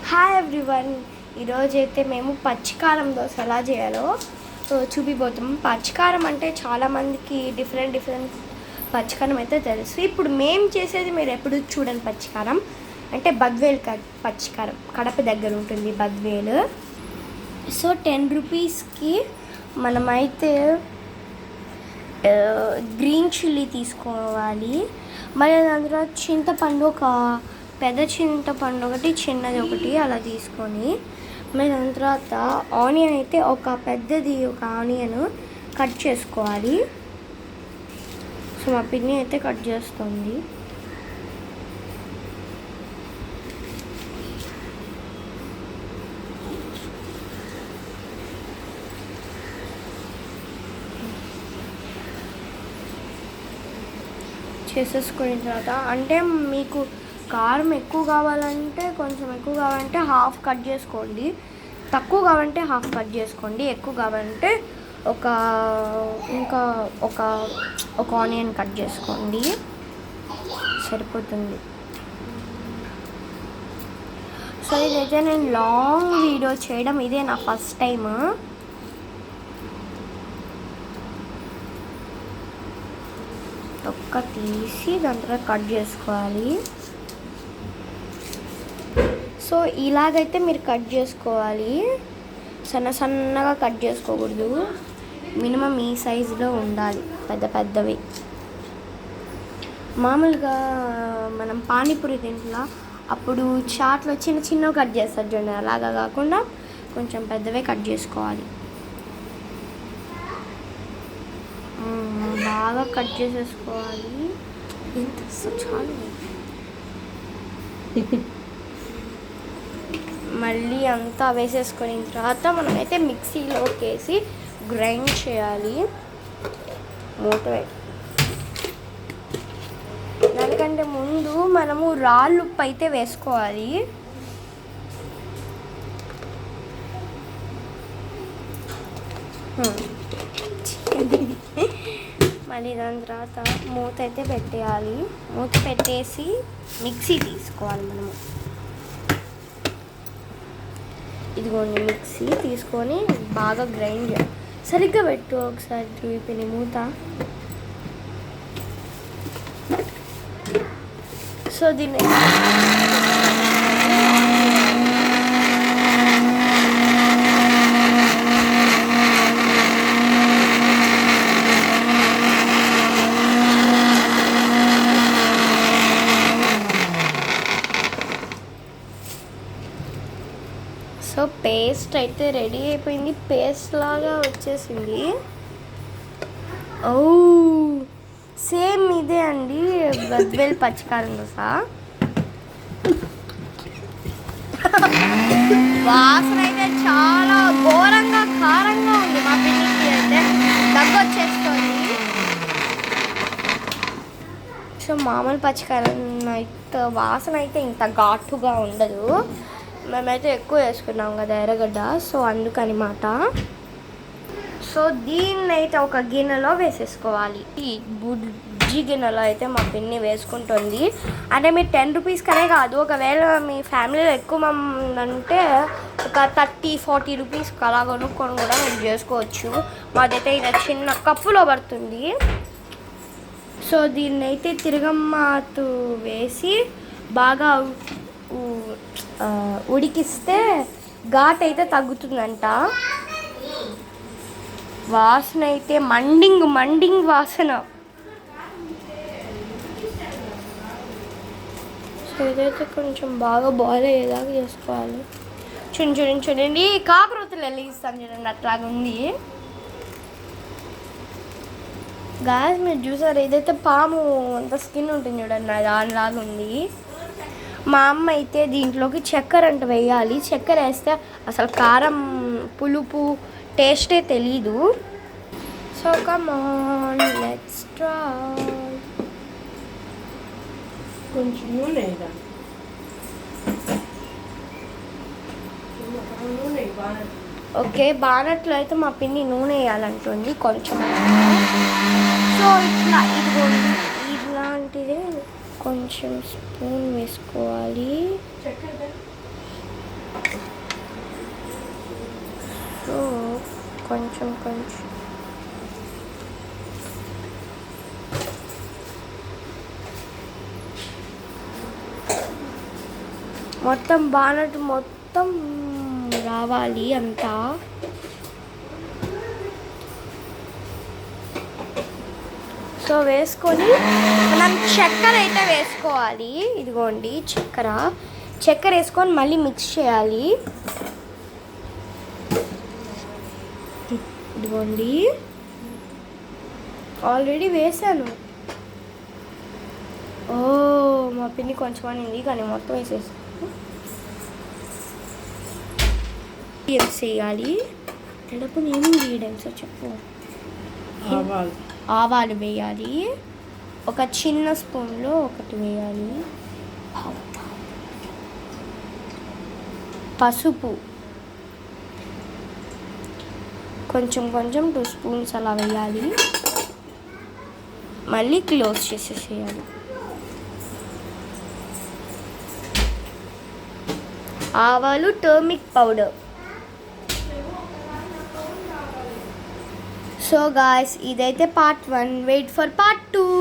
Hi everyone, ఈరోజైతే మేము పచ్చికారం దోశ ఎలా చేయాలో చూపిపోతాం. పచ్చికారం అంటే చాలామందికి డిఫరెంట్ పచ్చికారం అయితే తెలుసు. ఇప్పుడు మేము చేసేది మీరు ఎప్పుడు చూడండి. పచ్చికారం అంటే బద్వేల్ పచ్చికారం, కడప దగ్గర ఉంటుంది బద్వేలు. సో 10 రూపీస్కి మనమైతే గ్రీన్ చిల్లీ తీసుకోవాలి. మరి దాని తర్వాత చింతపండు, ఒక పెద్ద చింతపండు ఒకటి, చిన్నది ఒకటి అలా తీసుకొని, మరి దాని తర్వాత ఆనియన్ అయితే ఒక పెద్దది ఒక ఆనియన్ కట్ చేసుకోవాలి. సో మా పిన్ని అయితే కట్ చేస్తుంది. చేసేసుకున్న తర్వాత అంటే మీకు కారం ఎక్కువ కావాలంటే కొంచెం ఎక్కువ కావాలంటే హాఫ్ కట్ చేసుకోండి, తక్కువ కావాలంటే హాఫ్ కట్ చేసుకోండి, ఎక్కువ కావాలంటే ఇంకా ఒక ఆనియన్ కట్ చేసుకోండి, సరిపోతుంది. సో ఇదైతే నేను లాంగ్ వీడియో చేయడం ఇదే నా ఫస్ట్ టైం. ఒక్క తీసి దాని తర్వాత కట్ చేసుకోవాలి. సో ఇలాగైతే మీరు కట్ చేసుకోవాలి, సన్నగా కట్ చేసుకోకూడదు, మినిమం ఈ సైజులో ఉండాలి, పెద్దవి. మామూలుగా మనం పానీపూరి తింటున్నా అప్పుడు చాట్లో చిన్న కట్ చేస్తారు చూడండి, అలాగా కాకుండా కొంచెం పెద్దవే కట్ చేసుకోవాలి. బాగా కట్ చేసేసుకోవాలి. ఎంత చాలు. మళ్ళీ అంతా వేసేసుకున్న తర్వాత మనమైతే మిక్సీలోకి వేసి గ్రైండ్ చేయాలి. మూటవే దానికంటే ముందు మనము రాళ్ళు ఉప్పు అయితే వేసుకోవాలి. మళ్ళీ దాని తర్వాత మూత అయితే పెట్టేయాలి. మూత పెట్టేసి మిక్సీ తీసుకోవాలి మనము. ఇదిగోండి మిక్సీ తీసుకొని బాగా గ్రైండ్ చేయాలి. సరిగ్గా పెట్టు ఒకసారి చూపిని మూత. సో దీన్ని సో పేస్ట్ అయితే రెడీ అయిపోయింది, పేస్ట్ లాగా వచ్చేసింది. ఓ సేమ్ ఇదే అండి బద్వేల్ పచ్చికారం దోశ. వాసన అయితే చాలా ఘోరంగా కారంగా ఉంది. మా పిన్నికి అయితే దగ్గొచ్చేస్తుంది. సో మామూలు పచ్చికారం అయితే వాసన అయితే ఇంత ఘాటుగా ఉండదు. మేమైతే ఎక్కువ వేసుకున్నాం కదా ఎర్రగడ్డ, సో అందుకనమాట. సో దీన్ని అయితే ఒక గిన్నెలో వేసేసుకోవాలి. ఈ బుజ్జి గిన్నెలో అయితే మా పిన్ని వేసుకుంటుంది. అంటే మీరు 10 రూపీస్కనే కాదు, ఒకవేళ మీ ఫ్యామిలీలో ఎక్కువ మంది అంటే ఒక 30-40 రూపీస్కి అలా కొనుక్కొని కూడా మీరు చేసుకోవచ్చు. మాదైతే ఇలా చిన్న కప్పులో పడుతుంది. సో దీన్ని అయితే తిరగమాతు వేసి బాగా ఉడికిస్తే ఘాట్ అయితే తగ్గుతుందంట. వాసన అయితే మండింగ్ వాసన. సో ఇదైతే కొంచెం బాగా బాయిల్ అయ్యేలాగా చేసుకోవాలి. చూడండి కాకరొత్తులు వెలిగిస్తాను చూడండి, అట్లాగా ఉంది. గాయస్ మీరు చూసారు, ఇదైతే పాము అంత స్కిన్ ఉంటుంది చూడండి, దానిలాగా ఉంది. మా అమ్మ అయితే దీంట్లోకి చక్కెర అంటే వేయాలి. చక్కెర వేస్తే అసలు కారం పులుపు టేస్టే తెలీదు. So come on let's try. కొంచెం నూనె ఓకే, బానట్లో అయితే మా పిన్ని నూనె వేయాలంటుంది కొంచెం. సో ఇట్లాంటిదే కొంచెం స్పూన్ వేసుకోవాలి. సో కొంచెం కొంచెం మొత్తం బానట్ మొత్తం రావాలి అంతా. సో వేసుకొని మనం చక్కెర అయితే వేసుకోవాలి. ఇదిగోండి చక్కెర వేసుకొని మళ్ళీ మిక్స్ చేయాలి. ఇదిగోండి ఆల్రెడీ వేసాను. ఓ మా పిన్ని కొంచెం అనింది కానీ మొత్తం వేసేసాను. వేయాలి. ఎడపు నేను ఇంగ్రీడియంట్స్ చెప్పు. ఆవాలు వేయాలి. ఒక చిన్న స్పూన్లో ఒకటి వేయాలి. పసుపు కొంచెం 2 స్పూన్స్ అలా వేయాలి. మళ్ళీ క్లోజ్ చేసేసేయాలి. ఆవాలు, టర్మిక్ పౌడర్. సో గాయ్స్ ఇదైతే పార్ట్ 1. Wait for part 2.